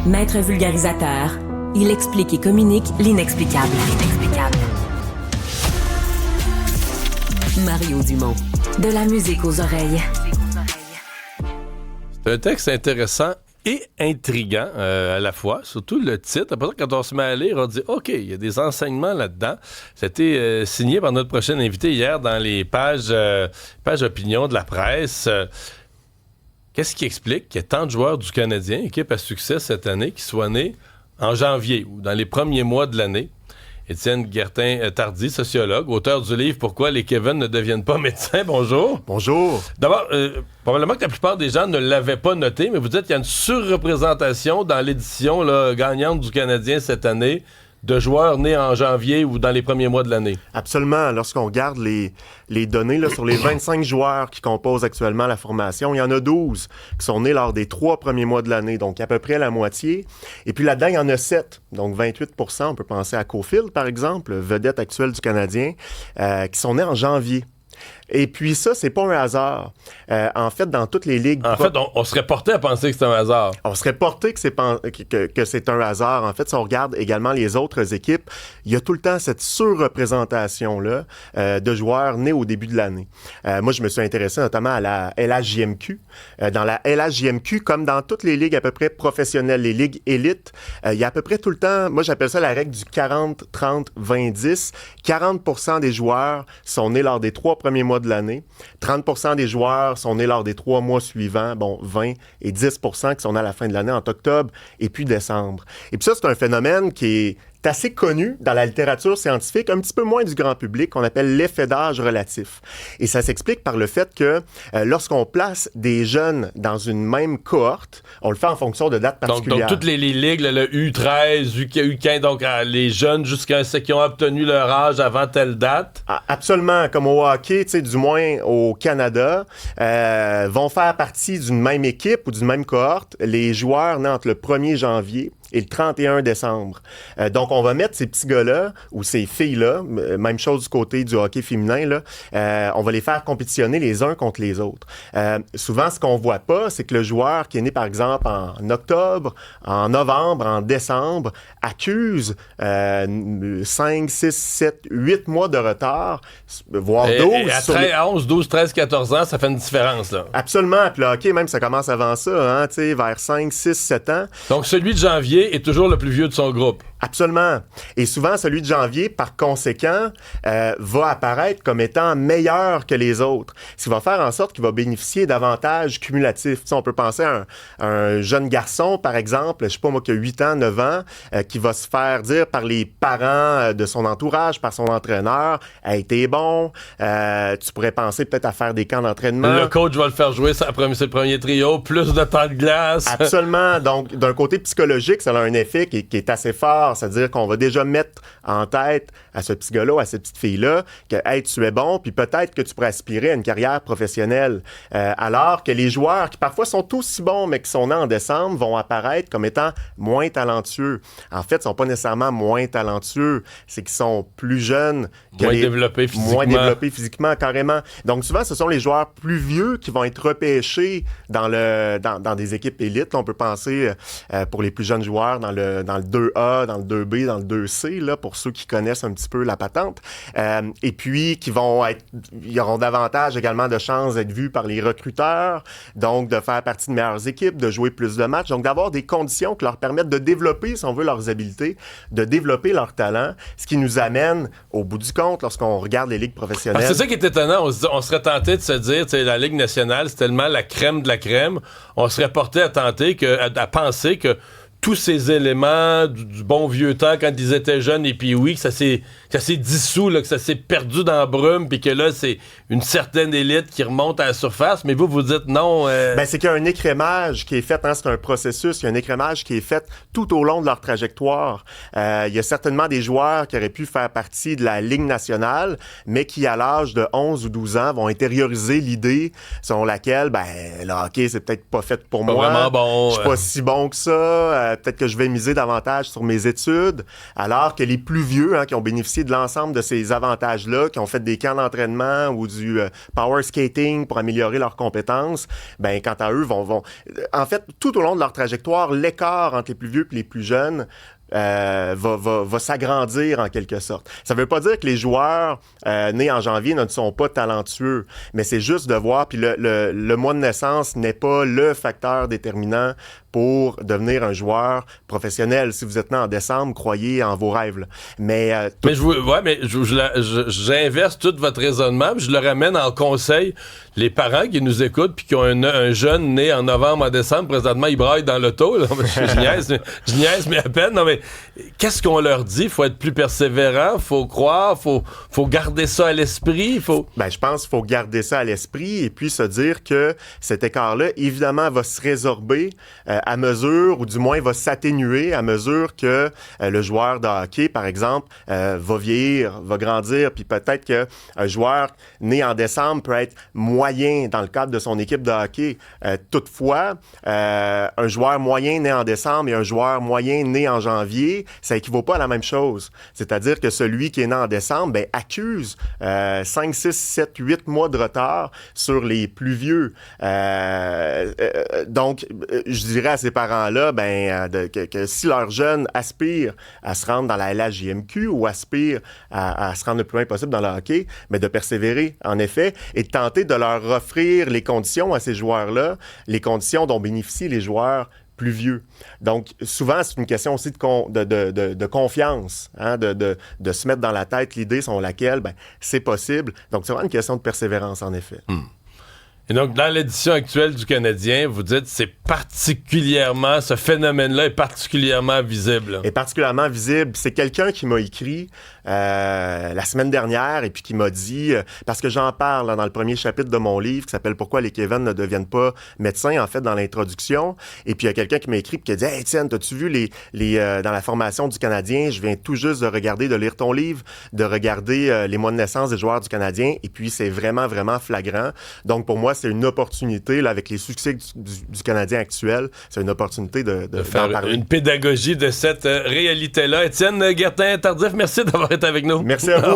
Maître vulgarisateur, il explique et communique l'inexplicable. Mario Dumont. De la musique aux oreilles. C'est un texte intéressant et intriguant à la fois, surtout le titre. Après ça, quand on se met à lire, on dit « OK, il y a des enseignements là-dedans ». C'était signé par notre prochain invité hier dans les pages opinion de la presse. Qu'est-ce qui explique qu'il y a tant de joueurs du Canadien, équipe à succès cette année, qui soient nés en janvier ou dans les premiers mois de l'année? Étienne Guertin-Tardy, sociologue, auteur du livre « Pourquoi les Kevin ne deviennent pas médecins ». Bonjour. Bonjour. D'abord, probablement que la plupart des gens ne l'avaient pas noté, mais vous dites qu'il y a une surreprésentation dans l'édition gagnante du Canadien cette année de joueurs nés en janvier ou dans les premiers mois de l'année. Absolument. Lorsqu'on regarde les données là, sur les 25 joueurs qui composent actuellement la formation, il y en a 12 qui sont nés lors des 3 premiers mois de l'année, donc à peu près la moitié. Et puis là-dedans, il y en a 7, donc 28%. On peut penser à Caulfield, par exemple, vedette actuelle du Canadien, qui sont nés en janvier. Et puis ça, c'est pas un hasard. En fait, dans toutes les ligues... En fait, on serait porté à penser que c'est un hasard. On serait porté que c'est un hasard. En fait, si on regarde également les autres équipes, il y a tout le temps cette surreprésentation-là de joueurs nés au début de l'année. Moi, je me suis intéressé notamment à la LHJMQ. Dans la LHJMQ, comme dans toutes les ligues à peu près professionnelles, les ligues élites, il y a à peu près tout le temps, moi j'appelle ça la règle du 40-30-20-10. 40% des joueurs sont nés lors des 3 premiers mois de l'année. 30% des joueurs sont nés lors des 3 mois suivants, 20 et 10% qui sont nés à la fin de l'année, entre octobre et puis décembre. Et puis ça, c'est un phénomène qui est assez connu dans la littérature scientifique, un petit peu moins du grand public, qu'on appelle l'effet d'âge relatif. Et ça s'explique par le fait que lorsqu'on place des jeunes dans une même cohorte, on le fait en fonction de dates particulières. Donc toutes les ligues, le U13, U15, donc les jeunes jusqu'à ceux qui ont obtenu leur âge avant telle date? Absolument, comme au hockey, tu sais, du moins au Canada, vont faire partie d'une même équipe ou d'une même cohorte les joueurs nés entre le 1er janvier et le 31 décembre. Donc, on va mettre ces petits gars-là ou ces filles-là, même chose du côté du hockey féminin, là, on va les faire compétitionner les uns contre les autres. Souvent, ce qu'on voit pas, c'est que le joueur qui est né, par exemple, en octobre, en novembre, en décembre, accuse 5, 6, 7, 8 mois de retard, voire 12. Et à 11, 12, 13, 14 ans, ça fait une différence, là. Absolument. Puis le hockey, même, ça commence avant ça, hein, tu sais, vers 5, 6, 7 ans. Donc, celui de janvier est toujours le plus vieux de son groupe. Absolument. Et souvent, celui de janvier, par conséquent, va apparaître comme étant meilleur que les autres. Ce qui va faire en sorte qu'il va bénéficier d'avantages cumulatifs. Tu sais, on peut penser à un jeune garçon, par exemple, je sais pas moi, qui a 8 ans, 9 ans, qui va se faire dire par les parents de son entourage, par son entraîneur, « Hey, t'es bon. » Tu pourrais penser peut-être à faire des camps d'entraînement. Le coach va le faire jouer, c'est le premier trio, plus de temps de glace. Absolument. Donc, d'un côté psychologique, ça a un effet qui est assez fort. C'est-à-dire qu'on va déjà mettre en tête à ce petit gars-là, à cette petite fille-là, que hey, tu es bon, puis peut-être que tu pourrais aspirer à une carrière professionnelle. Alors que les joueurs qui parfois sont aussi bons, mais qui sont nés en décembre, vont apparaître comme étant moins talentueux. En fait, ils ne sont pas nécessairement moins talentueux, c'est qu'ils sont plus jeunes. Développés physiquement. Moins développés physiquement, carrément. Donc souvent, ce sont les joueurs plus vieux qui vont être repêchés dans des équipes élites. Là, on peut penser, pour les plus jeunes joueurs, dans le 2A, dans le 2B, dans le 2C, là, pour ceux qui connaissent un petit peu la patente. Et puis, ils auront davantage également de chances d'être vus par les recruteurs, donc de faire partie de meilleures équipes, de jouer plus de matchs, donc d'avoir des conditions qui leur permettent de développer, si on veut, leurs habiletés, de développer leur talent, ce qui nous amène, au bout du compte, lorsqu'on regarde les ligues professionnelles. C'est ça qui est étonnant. On serait tenté de se dire, la Ligue nationale, c'est tellement la crème de la crème. On serait porté à penser que tous ces éléments du bon vieux temps quand ils étaient jeunes et puis oui, que ça s'est dissous, là, que ça s'est perdu dans la brume puis que là, c'est une certaine élite qui remonte à la surface. Mais vous dites non. C'est qu'il y a un écrémage qui est fait, hein, c'est un processus, il y a un écrémage qui est fait tout au long de leur trajectoire. Il y a certainement des joueurs qui auraient pu faire partie de la Ligue nationale, mais qui, à l'âge de 11 ou 12 ans, vont intérioriser l'idée selon laquelle, le hockey, c'est peut-être pas fait pour moi. Vraiment bon. Je suis pas si bon que ça. peut-être que je vais miser davantage sur mes études, alors que les plus vieux, qui ont bénéficié de l'ensemble de ces avantages-là, qui ont fait des camps d'entraînement ou du power skating pour améliorer leurs compétences, ben quant à eux, vont... En fait, tout au long de leur trajectoire, l'écart entre les plus vieux et les plus jeunes va s'agrandir en quelque sorte. Ça ne veut pas dire que les joueurs nés en janvier ne sont pas talentueux, mais c'est juste de voir, puis le mois de naissance n'est pas le facteur déterminant pour devenir un joueur professionnel. Si vous êtes né en décembre, croyez en vos rêves. Là. Mais j'inverse tout votre raisonnement, puis je le ramène en conseil. Les parents qui nous écoutent puis qui ont un jeune né en novembre, en décembre, présentement, ils braillent dans l'auto. Là. Je niaise, mais à peine. Non, mais qu'est-ce qu'on leur dit? Il faut être plus persévérant, faut croire, faut garder ça à l'esprit. Je pense qu'il faut garder ça à l'esprit et puis se dire que cet écart-là, évidemment, va se résorber à mesure, ou du moins va s'atténuer à mesure que le joueur de hockey, par exemple, va vieillir, va grandir, puis peut-être qu'un joueur né en décembre peut être moyen dans le cadre de son équipe de hockey. Toutefois, un joueur moyen né en décembre et un joueur moyen né en janvier, ça équivaut pas à la même chose. C'est-à-dire que celui qui est né en décembre, accuse 5, 6, 7, 8 mois de retard sur les plus vieux. Donc, je dirais à ces parents-là que si leurs jeunes aspirent à se rendre dans la LHJMQ ou aspirent à se rendre le plus loin possible dans le hockey, mais de persévérer, en effet, et de tenter de leur offrir les conditions à ces joueurs-là, les conditions dont bénéficient les joueurs plus vieux. Donc, souvent, c'est une question aussi de confiance, de se mettre dans la tête l'idée selon laquelle c'est possible. Donc, c'est vraiment une question de persévérance, en effet. Et donc, dans l'édition actuelle du Canadien, vous dites ce phénomène-là est particulièrement visible. Est particulièrement visible. C'est quelqu'un qui m'a écrit la semaine dernière et puis qui m'a dit, parce que j'en parle dans le premier chapitre de mon livre qui s'appelle « Pourquoi les Kevin ne deviennent pas médecins », en fait, dans l'introduction. Et puis, il y a quelqu'un qui m'a écrit et qui a dit « Hey, Étienne, t'as-tu vu dans la formation du Canadien, je viens tout juste de lire ton livre, de regarder les mois de naissance des joueurs du Canadien. Et puis, c'est vraiment, vraiment flagrant. Donc, pour moi, c'est une opportunité, là, avec les succès du Canadien actuel, c'est une opportunité de faire une pédagogie de cette réalité-là. Étienne Guertin-Tardif, merci d'avoir été avec nous. Merci à vous.